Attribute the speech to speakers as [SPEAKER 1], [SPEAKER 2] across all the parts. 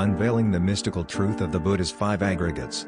[SPEAKER 1] Unveiling the mystical truth of the Buddha's five aggregates.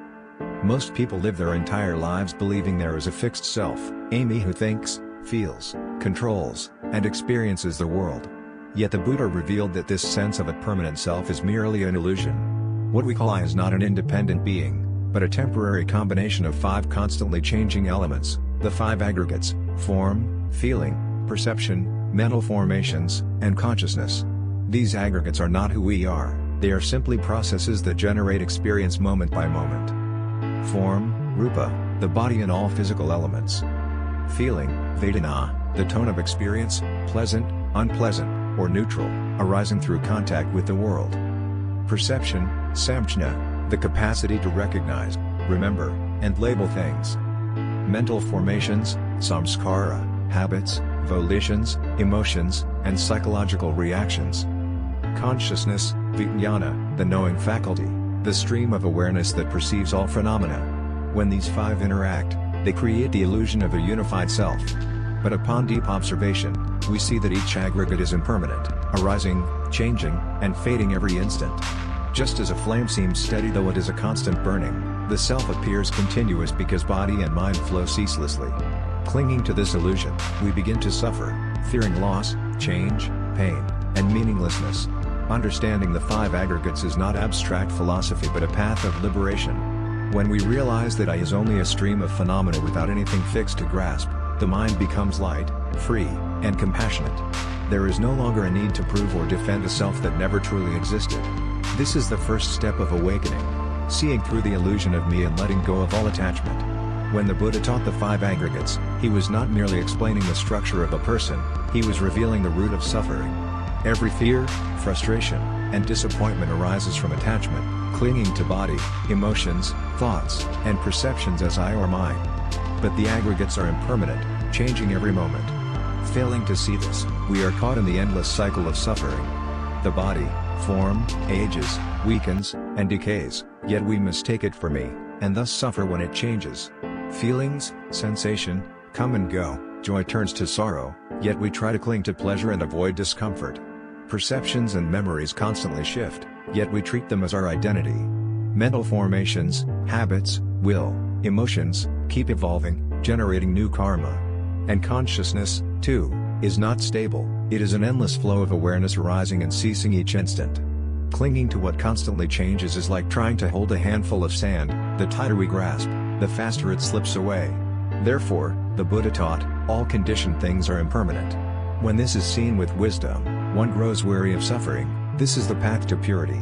[SPEAKER 1] Most people live their entire lives believing there is a fixed self, a me who thinks, feels, controls, and experiences the world. Yet the Buddha revealed that this sense of a permanent self is merely an illusion. What we call I is not an independent being, but a temporary combination of five constantly changing elements, the five aggregates: form, feeling, perception, mental formations, and consciousness. These aggregates are not who we are, they are simply processes that generate experience moment by moment. Form, rupa, the body and all physical elements. Feeling, vedana, the tone of experience, pleasant, unpleasant, or neutral, arising through contact with the world. Perception, samjna, the capacity to recognize, remember, and label things. Mental formations, samskara, habits, volitions, emotions, and psychological reactions. Consciousness, vijnana, the knowing faculty, the stream of awareness that perceives all phenomena. When these five interact, they create the illusion of a unified self. But upon deep observation, we see that each aggregate is impermanent, arising, changing, and fading every instant. Just as a flame seems steady though it is a constant burning, the self appears continuous because body and mind flow ceaselessly. Clinging to this illusion, we begin to suffer, fearing loss, change, pain, and meaninglessness. Understanding the five aggregates is not abstract philosophy but a path of liberation. When we realize that I is only a stream of phenomena without anything fixed to grasp, the mind becomes light, free, and compassionate. There is no longer a need to prove or defend a self that never truly existed. This is the first step of awakening, seeing through the illusion of me and letting go of all attachment. When the Buddha taught the five aggregates, he was not merely explaining the structure of a person, he was revealing the root of suffering. Every fear, frustration, and disappointment arises from attachment, clinging to body, emotions, thoughts, and perceptions as I or mine. But the aggregates are impermanent, changing every moment. Failing to see this, we are caught in the endless cycle of suffering. The body, form, ages, weakens, and decays, yet we mistake it for me, and thus suffer when it changes. Feelings, sensation, come and go, joy turns to sorrow, yet we try to cling to pleasure and avoid discomfort. Perceptions and memories constantly shift, yet we treat them as our identity. Mental formations, habits, will, emotions, keep evolving, generating new karma. And consciousness, too, is not stable, it is an endless flow of awareness arising and ceasing each instant. Clinging to what constantly changes is like trying to hold a handful of sand, the tighter we grasp, the faster it slips away. Therefore, the Buddha taught, all conditioned things are impermanent. When this is seen with wisdom, one grows weary of suffering. This is the path to purity.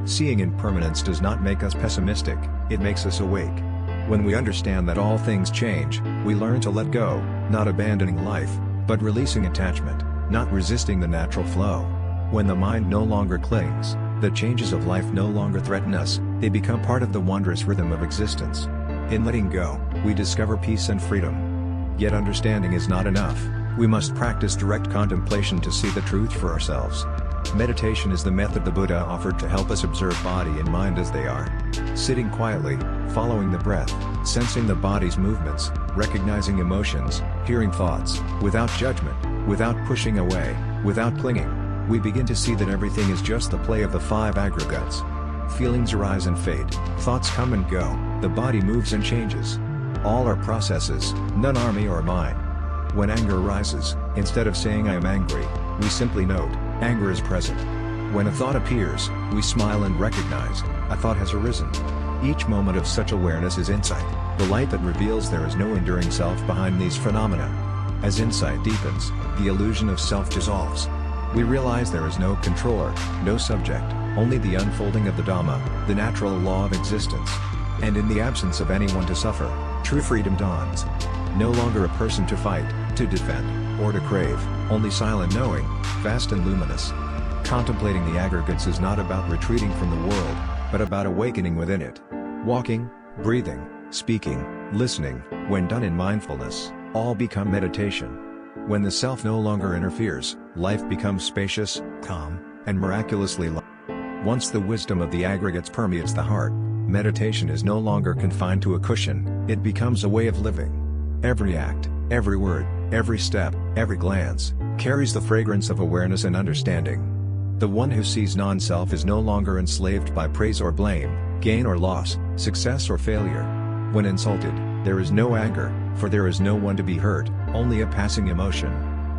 [SPEAKER 1] Seeing impermanence does not make us pessimistic, it makes us awake. When we understand that all things change, we learn to let go, not abandoning life, but releasing attachment, not resisting the natural flow. When the mind no longer clings, the changes of life no longer threaten us, they become part of the wondrous rhythm of existence. In letting go, we discover peace and freedom. Yet understanding is not enough, we must practice direct contemplation to see the truth for ourselves. Meditation is the method the Buddha offered to help us observe body and mind as they are. Sitting quietly, following the breath, sensing the body's movements, recognizing emotions, hearing thoughts, without judgment, without pushing away, without clinging, we begin to see that everything is just the play of the five aggregates. Feelings arise and fade, thoughts come and go, the body moves and changes. All are processes, none are me or mine. When anger arises, instead of saying I am angry, we simply note, anger is present. When a thought appears, we smile and recognize, a thought has arisen. Each moment of such awareness is insight, the light that reveals there is no enduring self behind these phenomena. As insight deepens, the illusion of self dissolves. We realize there is no controller, no subject, only the unfolding of the Dhamma, the natural law of existence. And in the absence of anyone to suffer, true freedom dawns. No longer a person to fight, to defend, or to crave, only silent knowing, vast and luminous. Contemplating the aggregates is not about retreating from the world, but about awakening within it. Walking, breathing, speaking, listening, when done in mindfulness, all become meditation. When the self no longer interferes, life becomes spacious, calm, and miraculously light. Once the wisdom of the aggregates permeates the heart, meditation is no longer confined to a cushion, it becomes a way of living. Every act, every word, every step, every glance, carries the fragrance of awareness and understanding. The one who sees non-self is no longer enslaved by praise or blame, gain or loss, success or failure. When insulted, there is no anger, for there is no one to be hurt, only a passing emotion.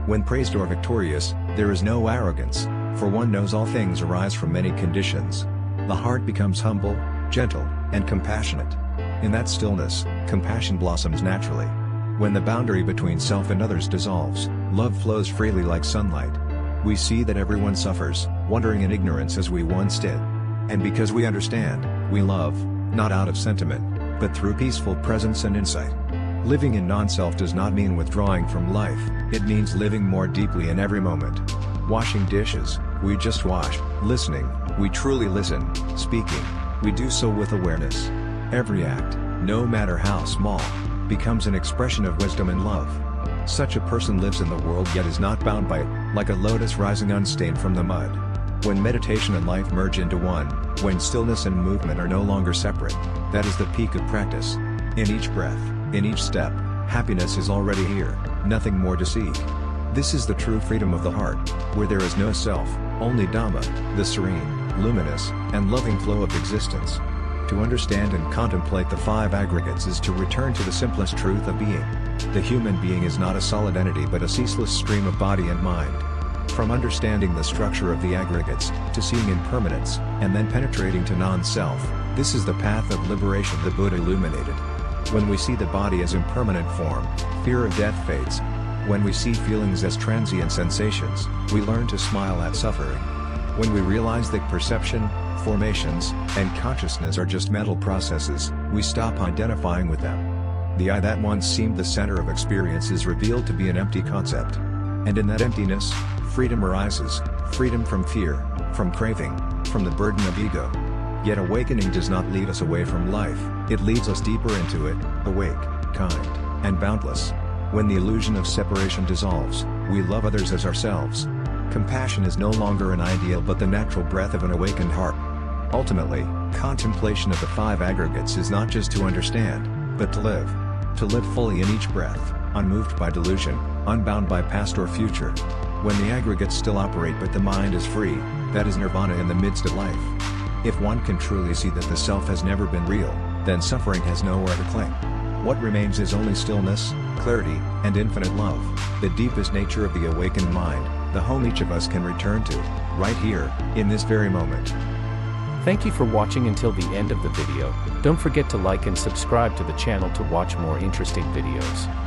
[SPEAKER 1] When praised or victorious, there is no arrogance, for one knows all things arise from many conditions. The heart becomes humble, gentle, and compassionate. In that stillness, compassion blossoms naturally. When the boundary between self and others dissolves, love flows freely like sunlight. We see that everyone suffers, wandering in ignorance as we once did. And because we understand, we love, not out of sentiment, but through peaceful presence and insight. Living in non-self does not mean withdrawing from life, it means living more deeply in every moment. Washing dishes, we just wash. Listening, we truly listen. Speaking, we do so with awareness. Every act, no matter how small, becomes an expression of wisdom and love. Such a person lives in the world yet is not bound by it, like a lotus rising unstained from the mud. When meditation and life merge into one, when stillness and movement are no longer separate, that is the peak of practice. In each breath, in each step, happiness is already here, nothing more to seek. This is the true freedom of the heart, where there is no self, only Dhamma, the serene, luminous, and loving flow of existence. To understand and contemplate the five aggregates is to return to the simplest truth of being. The human being is not a solid entity but a ceaseless stream of body and mind. From understanding the structure of the aggregates, to seeing impermanence, and then penetrating to non-self, this is the path of liberation the Buddha illuminated. When we see the body as impermanent form, fear of death fades. When we see feelings as transient sensations, we learn to smile at suffering. When we realize that perception, formations, and consciousness are just mental processes, we stop identifying with them. The I that once seemed the center of experience is revealed to be an empty concept. And in that emptiness, freedom arises, freedom from fear, from craving, from the burden of ego. Yet awakening does not lead us away from life, it leads us deeper into it, awake, kind, and boundless. When the illusion of separation dissolves, we love others as ourselves. Compassion is no longer an ideal but the natural breath of an awakened heart. Ultimately, contemplation of the five aggregates is not just to understand, but to live. To live fully in each breath, unmoved by delusion, unbound by past or future. When the aggregates still operate but the mind is free, that is nirvana in the midst of life. If one can truly see that the self has never been real, then suffering has nowhere to cling. What remains is only stillness, clarity, and infinite love, the deepest nature of the awakened mind, the home each of us can return to, right here, in this very moment.
[SPEAKER 2] Thank you for watching until the end of the video. Don't forget to like and subscribe to the channel to watch more interesting videos.